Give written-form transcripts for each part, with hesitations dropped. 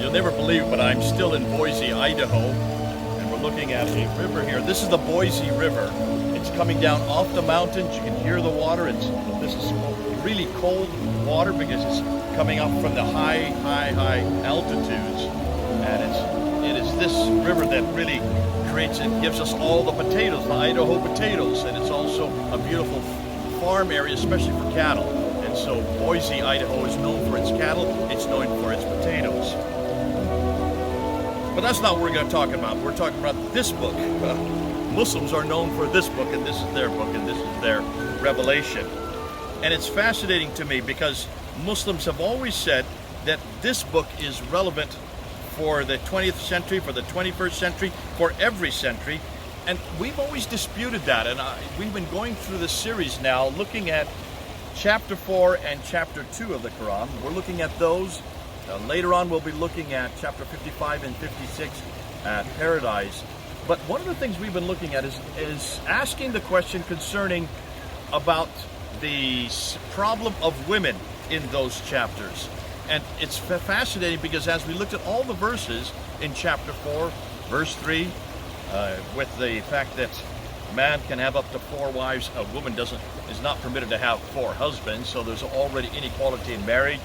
You'll never believe it, but I'm still in Boise, Idaho, and we're looking at a river here. This is the Boise River. It's coming down off the mountains. You can hear the water. This is really cold water because it's coming up from the high altitudes, and it is this river that really creates and gives us all the potatoes, the Idaho potatoes, and it's also a beautiful farm area, especially for cattle. And so Boise, Idaho is known for its cattle. It's known for its potatoes. But that's not what we're going to talk about. We're talking about this book. Muslims are known for this book, and this is their book, and this is their revelation. And it's fascinating to me because Muslims have always said that this book is relevant for the 20th century, for the 21st century, for every century. And we've always disputed that. And we've been going through this series now, looking at chapter 4 and chapter 2 of the Quran. We're looking at those. Later on, we'll be looking at chapter 55 and 56 at Paradise. But one of the things we've been looking at is asking the question concerning about the problem of women in those chapters. And it's fascinating because as we looked at all the verses in chapter 4, verse 3, with the fact that a man can have up to 4 wives, a woman is not permitted to have 4 husbands, so there's already inequality in marriage.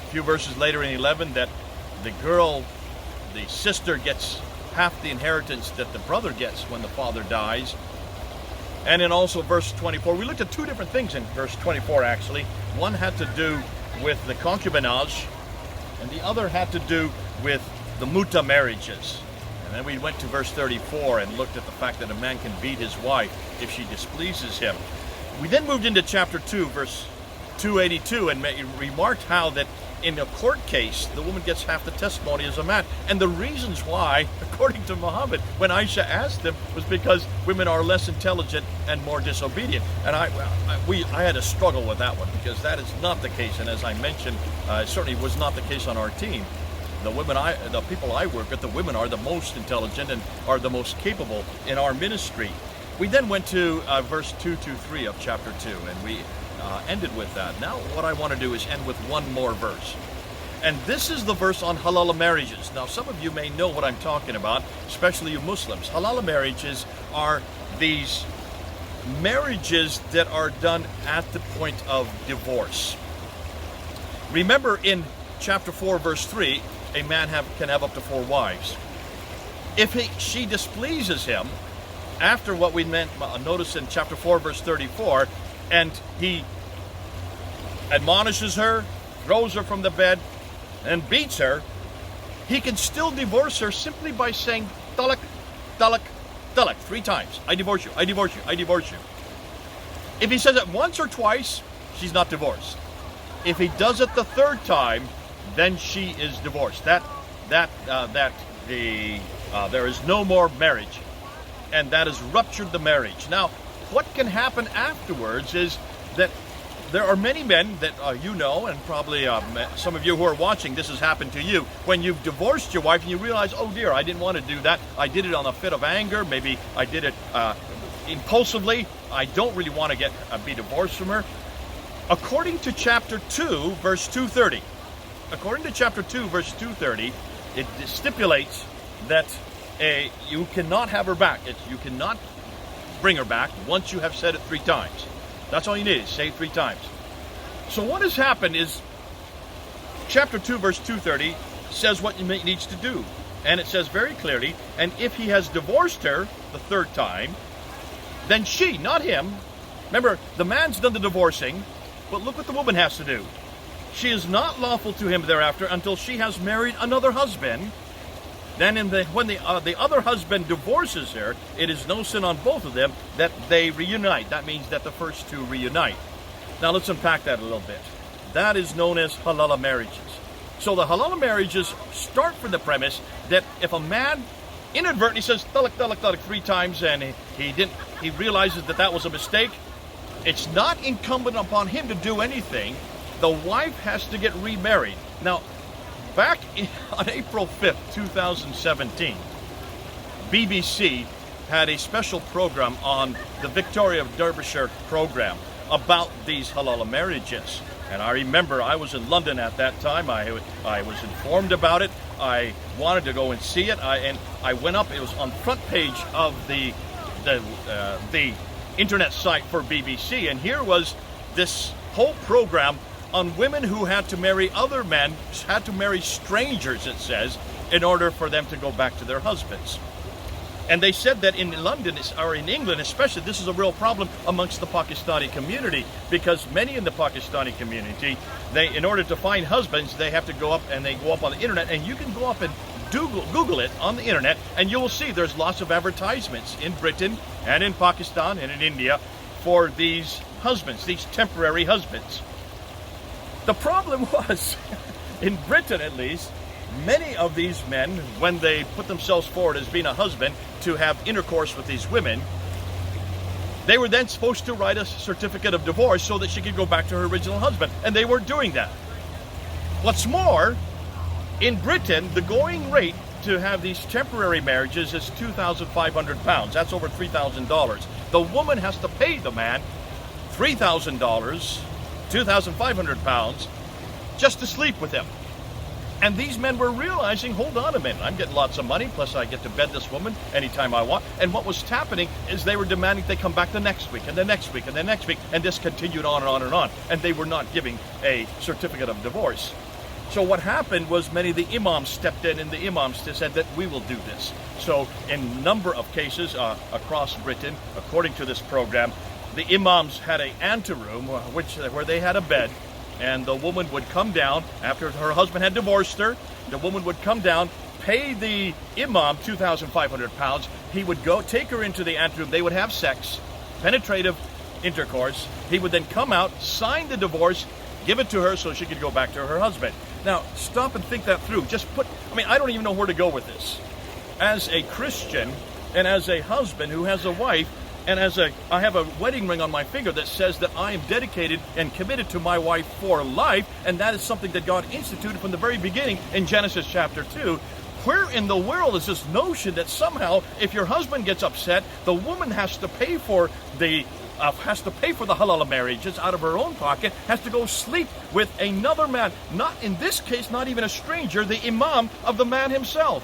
A few verses later in 11 that the sister gets half the inheritance that the brother gets when the father dies. And then also verse 24, we looked at 2 different things in verse 24 actually. One had to do with the concubinage, and the other had to do with the Mut'ah marriages. And then we went to verse 34 and looked at the fact that a man can beat his wife if she displeases him. We then moved into chapter 2, verse 282, and remarked how that in a court case, the woman gets half the testimony as a man. And the reasons why, according to Muhammad, when Aisha asked him, was because women are less intelligent and more disobedient. And I had a struggle with that one because that is not the case. And as I mentioned, it certainly was not the case on our team. The people I work with, the women are the most intelligent and are the most capable in our ministry. We then went to verse 223 of chapter 2, and we ended with that. Now what I want to do is end with one more verse. And this is the verse on halal marriages. Now some of you may know what I'm talking about, especially you Muslims. Halal marriages are these marriages that are done at the point of divorce. Remember in chapter 4 verse 3, a man can have up to 4 wives. If she displeases him, after what we notice in chapter 4 verse 34, and he admonishes her, throws her from the bed, and beats her, he can still divorce her simply by saying talak, talak, talak 3 times. I divorce you, I divorce you, I divorce you. If he says it once or twice, she's not divorced. If he does it the 3rd time, then she is divorced. There is no more marriage, and that has ruptured the marriage. Now, what can happen afterwards is that there are many men that you know, and probably some of you who are watching, this has happened to you, when you've divorced your wife and you realize, oh dear, I didn't want to do that. I did it on a fit of anger. Maybe I did it impulsively. I don't really want to be divorced from her. According to chapter 2, verse 230, it stipulates that you cannot have her back. You cannot bring her back once you have said it 3 times. That's all you need, is say it 3 times. So what has happened is chapter 2 verse 230 says what he needs to do. And it says very clearly, and if he has divorced her the 3rd time, then she, not him, remember the man's done the divorcing, but look what the woman has to do. She is not lawful to him thereafter until she has married another husband. Then when the other husband divorces her, it is no sin on both of them that they reunite. That means that the first 2 reunite. Now let's unpack that a little bit. That is known as halal marriages. So the halal marriages start from the premise that if a man inadvertently says talak, talak, talak 3 times and he realizes that was a mistake, it's not incumbent upon him to do anything. The wife has to get remarried. Now, back on April 5th, 2017, BBC had a special program on the Victoria of Derbyshire program about these halal marriages. And I remember I was in London at that time. I was informed about it. I wanted to go and see it. And I went up. It was on the front page of the internet site for BBC. And here was this whole program on women who had to marry other men, had to marry strangers, it says, in order for them to go back to their husbands. And they said that in London, or in England especially, this is a real problem amongst the Pakistani community, because many in the Pakistani community, in order to find husbands, they have to go up on the internet, and you can go up and Google it on the internet, and you will see there's lots of advertisements in Britain and in Pakistan and in India for these husbands, these temporary husbands. The problem was, in Britain at least, many of these men, when they put themselves forward as being a husband to have intercourse with these women, they were then supposed to write a certificate of divorce so that she could go back to her original husband, and they weren't doing that. What's more, in Britain, the going rate to have these temporary marriages is £2,500. That's over $3,000. The woman has to pay the man $3,000, £2,500, just to sleep with him. And these men were realizing, hold on a minute, I'm getting lots of money, plus I get to bed this woman anytime I want. And what was happening is they were demanding they come back the next week, and the next week, and the next week, and this continued on and on and on. And they were not giving a certificate of divorce. So what happened was many of the imams stepped in, and the imams said that we will do this. So in a number of cases across Britain, according to this program, the imams had an anteroom where they had a bed, and the woman would come down after her husband had divorced her. The woman would come down, pay the imam £2,500. He would go take her into the anteroom. They would have sex, penetrative intercourse. He would then come out, sign the divorce, give it to her so she could go back to her husband. Now, stop and think that through. I don't even know where to go with this. As a Christian and as a husband who has a wife, and I have a wedding ring on my finger that says that I am dedicated and committed to my wife for life, and that is something that God instituted from the very beginning in Genesis chapter 2. Where in the world is this notion that somehow, if your husband gets upset, the woman has to pay for the halal marriages out of her own pocket, has to go sleep with another man, not in this case, not even a stranger, the imam of the man himself.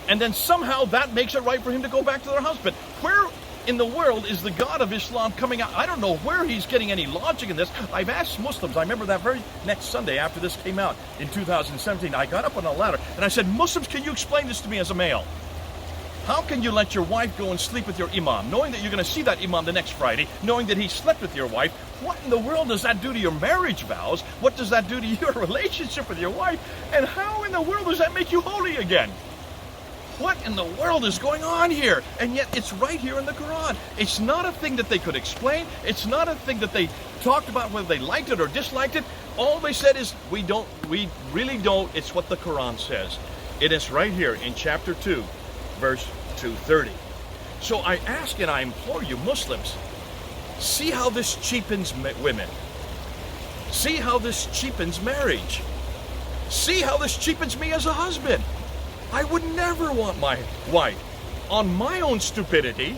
And then somehow that makes it right for him to go back to their husband. Where in the world is the God of Islam coming out? I don't know where he's getting any logic in this. I've asked Muslims. I remember that very next Sunday after this came out in 2017, I got up on a ladder and I said, Muslims, can you explain this to me as a male? How can you let your wife go and sleep with your imam, knowing that you're going to see that imam the next Friday, knowing that he slept with your wife? What in the world does that do to your marriage vows? What does that do to your relationship with your wife? And how in the world does that make you holy again? What in the world is going on here? And yet it's right here in the Quran. It's not a thing that they could explain. It's not a thing that they talked about whether they liked it or disliked it. All they said is, we really don't. It's what the Quran says. It is right here in chapter 2, verse 230. So I ask and I implore you, Muslims, see how this cheapens women. See how this cheapens marriage. See how this cheapens me as a husband. I would never want my wife, on my own stupidity,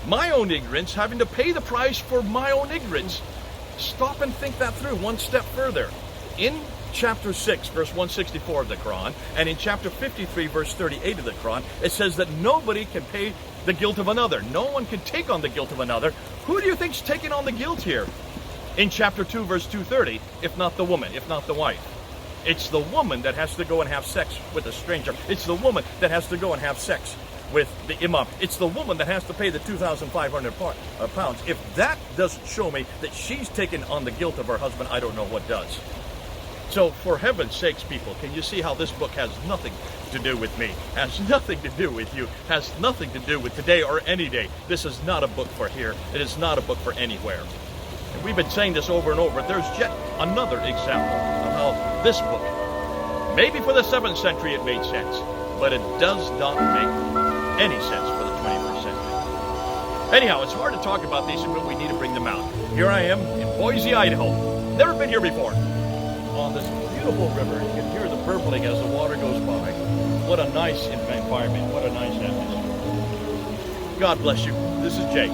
my own ignorance, having to pay the price for my own ignorance. Stop and think that through one step further. In chapter 6, verse 164 of the Quran, and in chapter 53, verse 38 of the Quran, it says that nobody can pay the guilt of another. No one can take on the guilt of another. Who do you think's taking on the guilt here? In chapter 2, verse 230, if not the woman, if not the wife. It's the woman that has to go and have sex with a stranger. It's the woman that has to go and have sex with the imam. It's the woman that has to pay the £2,500. If that doesn't show me that she's taken on the guilt of her husband, I don't know what does. So for heaven's sakes, people, can you see how this book has nothing to do with me, has nothing to do with you, has nothing to do with today or any day? This is not a book for here. It is not a book for anywhere. And we've been saying this over and over. There's yet another example of how this book, maybe for the 7th century it made sense, but it does not make any sense for the 21st century. Anyhow, it's hard to talk about these, but we need to bring them out. Here I am in Boise, Idaho. Never been here before. On this beautiful river, you can hear the burbling as the water goes by. What a nice environment. What a nice atmosphere. God bless you. This is Jay.